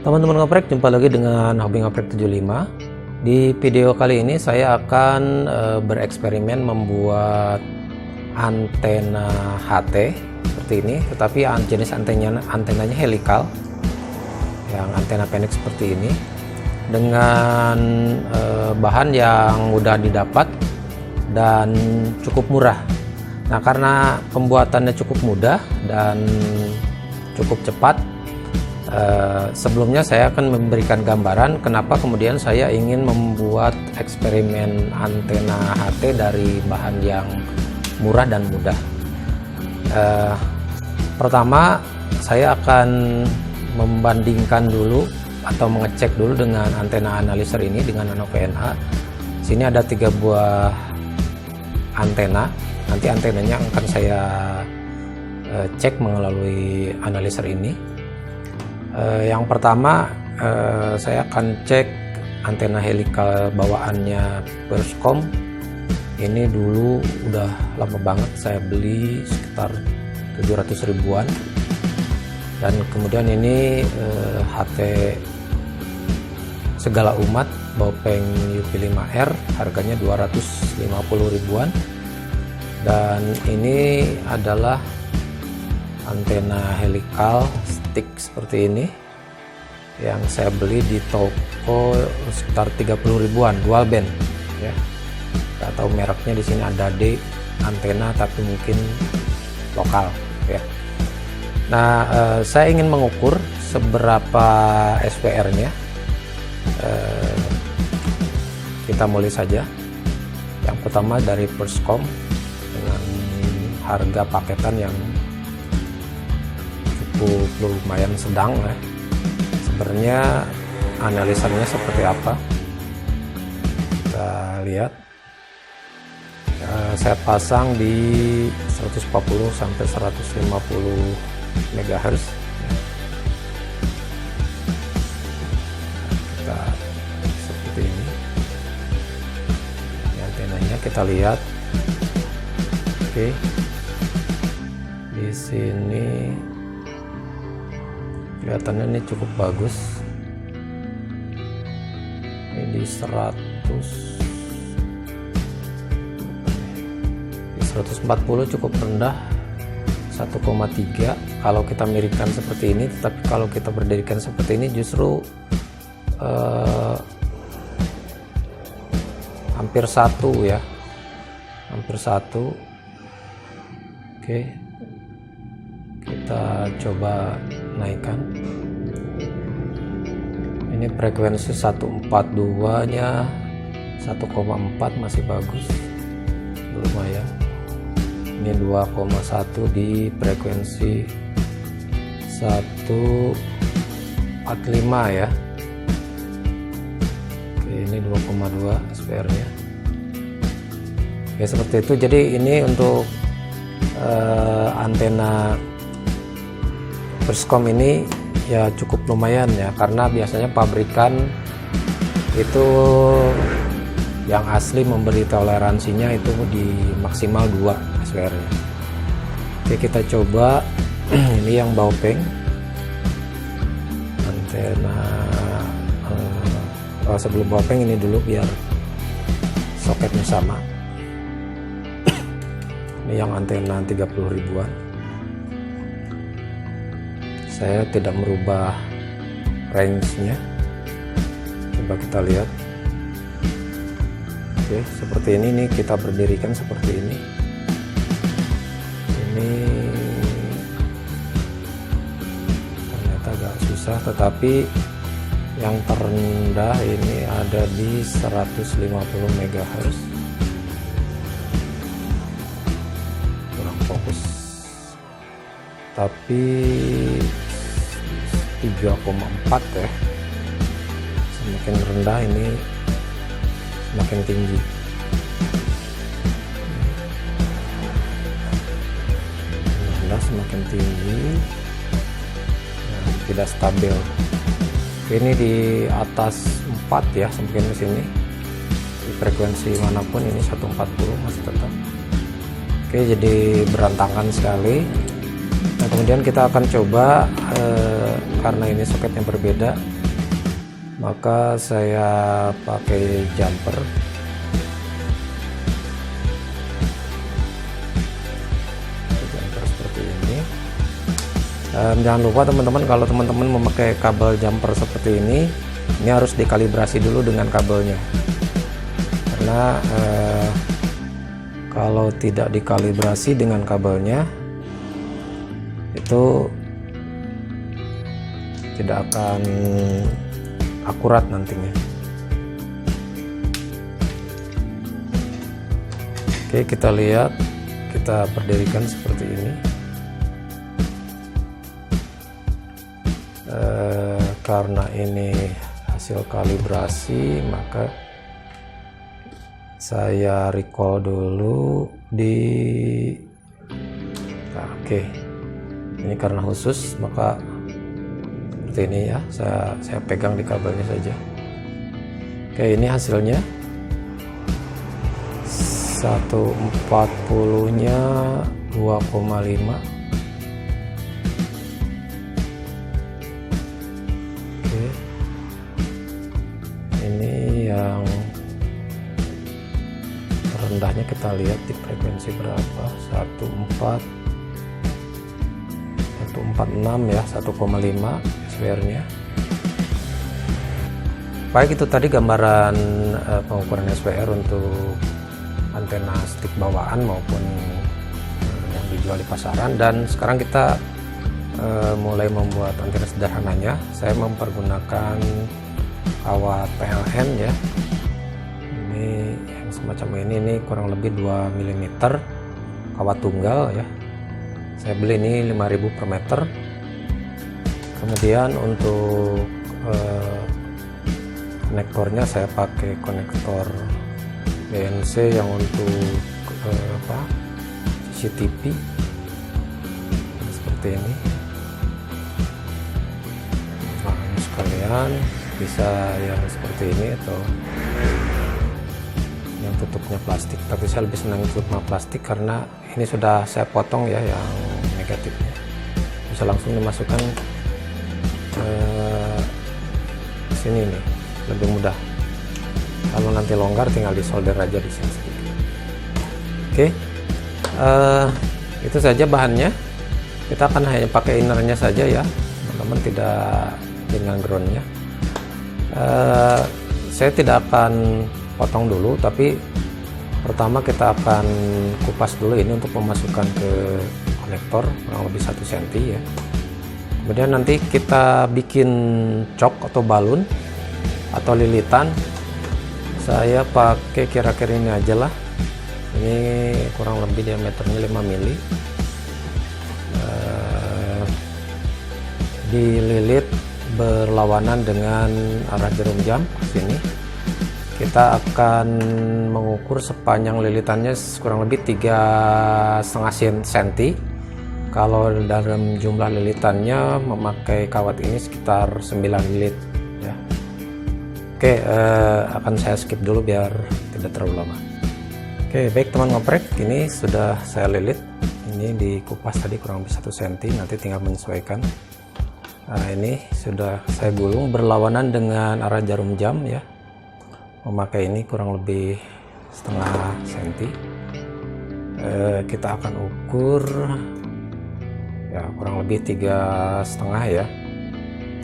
Teman-teman ngoprek, jumpa lagi dengan Hobi Ngoprek 75. Di video kali ini saya akan bereksperimen membuat antena HT seperti ini, tetapi jenis antenanya helikal, yang antena pendek seperti ini, dengan bahan yang mudah didapat dan cukup murah. Nah, karena pembuatannya cukup mudah dan cukup cepat, sebelumnya saya akan memberikan gambaran kenapa kemudian saya ingin membuat eksperimen antena HT dari bahan yang murah dan mudah. Pertama, saya akan membandingkan dulu atau mengecek dulu dengan antena analyzer ini dengan Nano VNA. Sini ada 3 buah antena. Nanti antenanya akan saya cek melalui analyzer ini. Yang pertama, saya akan cek antena helikal bawaannya Perscom. Ini dulu udah lama banget, saya beli sekitar 700 ribuan. Dan kemudian ini HT segala umat Baopeng UP5R, harganya 250 ribuan. Dan ini adalah antena helikal stick seperti ini yang saya beli di toko sekitar 30 ribuan, dual band ya. Nggak tahu mereknya, di sini ada D antena tapi mungkin lokal ya. Nah, saya ingin mengukur seberapa SPR-nya. Kita mulai saja. Yang pertama dari Perscom dengan harga paketan yang lumayan sedang ya. Sebenarnya analisanya seperti apa, kita lihat. Saya pasang di 140 sampai 150 MHz. Kita seperti ini. Ini antenanya kita lihat. Oke. Di sini kelihatannya ini cukup bagus. Ini di 140 cukup rendah, 1,3 kalau kita miringkan seperti ini. Tetapi kalau kita berdirikan seperti ini justru hampir 1 ya, hampir 1. Oke, kita coba naikkan. Ini frekuensi 142 nya 1,4 masih bagus, lumayan. Ini 2,1 di frekuensi 145 ya. Oke, ini 2,2 SPR nya. Oke, seperti itu. Jadi ini untuk antena Perscom ini ya cukup lumayan ya, karena biasanya pabrikan itu yang asli memberi toleransinya itu di maksimal 2 SPR nya. Oke, kita coba ini yang Baopeng antena sebelum Baopeng ini dulu biar soketnya sama. Ini yang antena 30 ribuan. Saya tidak merubah range-nya. Coba kita lihat. Oke, seperti ini nih, kita berdirikan seperti ini. Ini ternyata agak susah, tetapi yang terendah ini ada di 150 MHz. Kurang fokus. Tapi 3,4 ya. Semakin rendah ini semakin tinggi. Rendah semakin tinggi, nah, tidak stabil. Ini di atas 4 ya, semakin ke sini. Di frekuensi manapun ini 140 masih tetap. Oke, jadi berantakan sekali. Nah, kemudian kita akan coba karena ini soketnya berbeda, maka saya pakai jumper. Seperti ini. Jangan lupa teman-teman, kalau teman-teman memakai kabel jumper seperti ini harus dikalibrasi dulu dengan kabelnya, karena kalau tidak dikalibrasi dengan kabelnya itu tidak akan akurat nantinya. Oke, kita lihat, kita berdirikan seperti ini. Karena ini hasil kalibrasi, maka saya recall dulu di oke, ini karena khusus maka seperti ini ya, saya pegang di kabelnya saja. Oke, ini hasilnya 140 nya 2,5. Yang rendahnya kita lihat di frekuensi berapa, 146 ya, 1,5 SWR-nya. Baik, itu tadi gambaran pengukuran SWR untuk antena stick bawaan maupun yang dijual di pasaran. Dan sekarang kita mulai membuat antena sederhananya. Saya mempergunakan kawat PLN ya, ini yang semacam ini kurang lebih 2 mm kawat tunggal ya. Saya beli ini 5.000 per meter. Kemudian untuk konektornya saya pakai konektor BNC yang untuk CCTV seperti ini. Nah, ini sekalian bisa yang seperti ini atau yang tutupnya plastik, tapi saya lebih senang tutupnya plastik karena ini sudah saya potong ya yang negatifnya, bisa langsung dimasukkan ke sini nih, lebih mudah. Kalau nanti longgar tinggal disolder aja di sini sedikit. Oke, itu saja bahannya. Kita akan hanya pakai innernya saja ya teman-teman, tidak dengan groundnya. Saya tidak akan potong dulu, tapi pertama kita akan kupas dulu ini untuk memasukkan ke konektor kurang lebih 1 cm ya. Kemudian nanti kita bikin cok atau balun atau lilitan. Saya pakai kira-kira ini aja lah, ini kurang lebih diameternya 5 mili. Dililit berlawanan dengan arah jarum jam ke sini. Kita akan mengukur sepanjang lilitannya kurang lebih 3,5 cm. Kalau dalam jumlah lilitannya memakai kawat ini sekitar 9 lilit ya. Oke, akan saya skip dulu biar tidak terlalu lama. Oke, baik teman ngoprek, ini sudah saya lilit. Ini dikupas tadi kurang lebih 1 cm, nanti tinggal menyesuaikan. Nah, ini sudah saya gulung berlawanan dengan arah jarum jam ya, memakai ini kurang lebih setengah senti. Kita akan ukur ya kurang lebih 3,5 ya,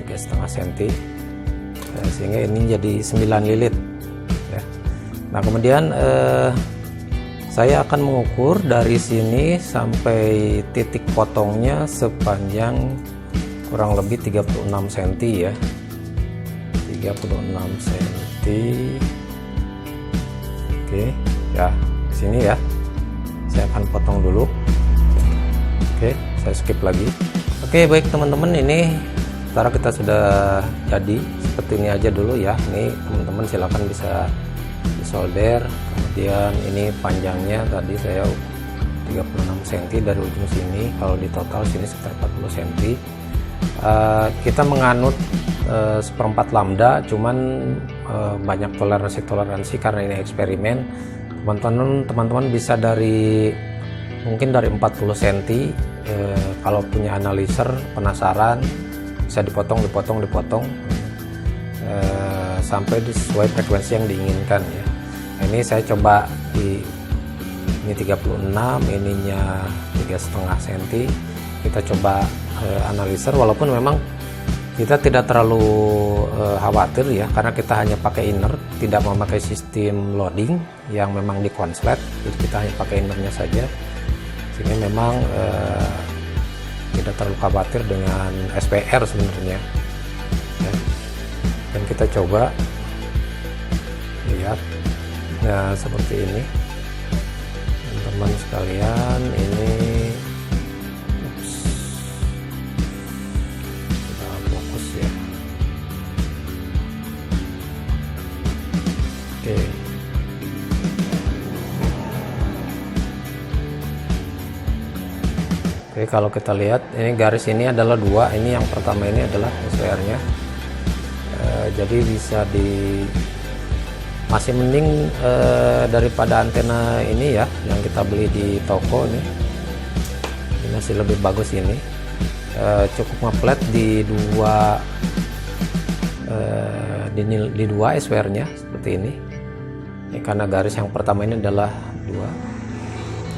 3,5 senti, sehingga ini jadi 9 lilit ya. Nah, kemudian saya akan mengukur dari sini sampai titik potongnya sepanjang kurang lebih 36 cm ya, 36 cm. Oke ya, sini ya saya akan potong dulu. Oke, saya skip lagi. Oke, baik teman-teman, ini sekarang kita sudah jadi seperti ini aja dulu ya. Ini teman-teman silakan bisa disolder. Kemudian ini panjangnya tadi saya 36 cm dari ujung sini, kalau di total sini sekitar 40 cm. Kita menganut 1/4 lambda, cuman banyak toleransi karena ini eksperimen. Teman-teman bisa mungkin dari 40 cm. Kalau punya analyzer penasaran, bisa dipotong sampai sesuai frekuensi yang diinginkan ya. Nah, ini saya coba di ini 36, ininya 3,5 cm. Kita coba analiser, walaupun memang kita tidak terlalu khawatir ya, karena kita hanya pakai inner, tidak memakai sistem loading yang memang di konslet. Jadi kita hanya pakai innernya saja, sehingga memang tidak terlalu khawatir dengan SPR sebenarnya ya. Dan kita coba lihat, nah seperti ini teman-teman sekalian. Ini kita fokus ya. Oke, kalau kita lihat ini garis ini adalah dua. Ini yang pertama ini adalah SPR-nya. Jadi bisa masih mending daripada antena ini ya, yang kita beli di toko ini. Ini masih lebih bagus ini. Cukup ngeplet di dua SPR-nya seperti ini. Ini karena garis yang pertama ini adalah dua.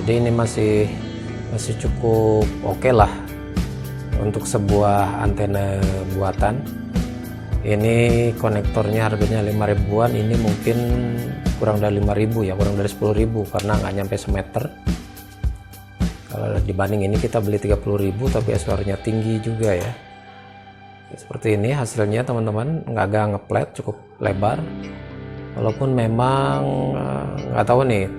Jadi ini masih cukup oke lah untuk sebuah antena buatan. Ini konektornya harganya 5 ribuan, ini mungkin kurang dari 5.000 ya, kurang dari 10.000 karena nggak nyampe semeter. Kalau dibanding ini kita beli 30.000 tapi SPR-nya tinggi juga ya. Seperti ini hasilnya teman-teman, nggak ngeplet, cukup lebar. Walaupun memang nggak tahu nih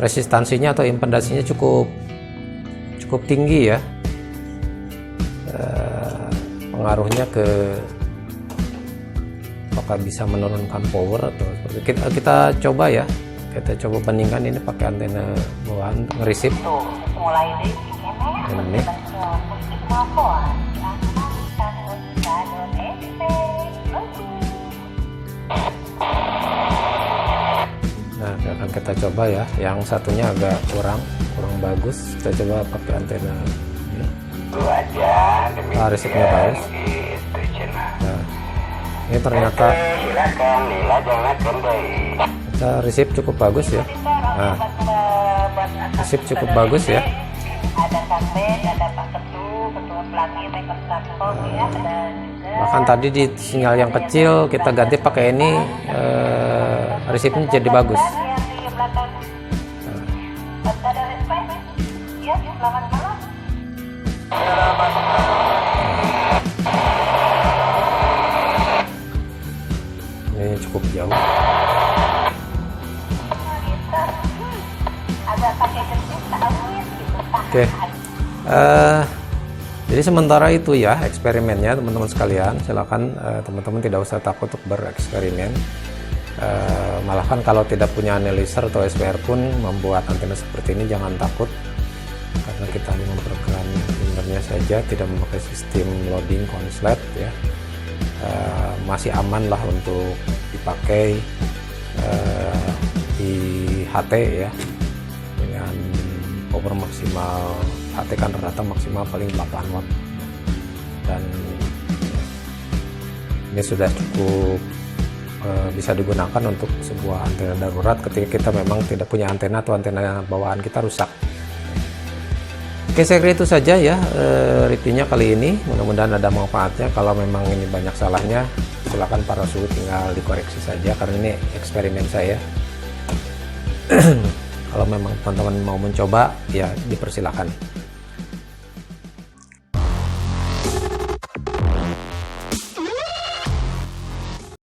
resistansinya atau impedasinya cukup tinggi ya. Pengaruhnya ke apakah bisa menurunkan power atau seperti kita coba ya, kita coba bandingkan ini pakai antena bawaan ngerisip ini. Nah, akan kita coba ya, yang satunya agak kurang bagus, kita coba pakai antena ini. Resipnya bagus. Nah, ini ternyata kita resip cukup bagus ya. Nah, resip cukup bagus ya. Bahkan tadi di sinyal yang kecil kita ganti pakai ini, resipnya jadi bagus. Ini cukup jauh. Oke. Jadi sementara itu ya eksperimennya teman-teman sekalian. Silakan teman-teman tidak usah takut untuk bereksperimen. Malahan kalau tidak punya analyzer atau SPR pun membuat antena seperti ini jangan takut, karena kita hanya memperkenalkan innernya saja, tidak memakai sistem loading konslet ya. Masih aman lah untuk dipakai di HT ya, dengan power maksimal HT kan rata maksimal paling 8 watt, dan ini sudah cukup bisa digunakan untuk sebuah antena darurat ketika kita memang tidak punya antena atau antena bawaan kita rusak. Oke, saya kira itu saja ya reviewnya kali ini. Mudah-mudahan ada manfaatnya. Kalau memang ini banyak salahnya, silakan para suhu tinggal dikoreksi saja, karena ini eksperimen saya. Kalau memang teman-teman mau mencoba, ya dipersilakan.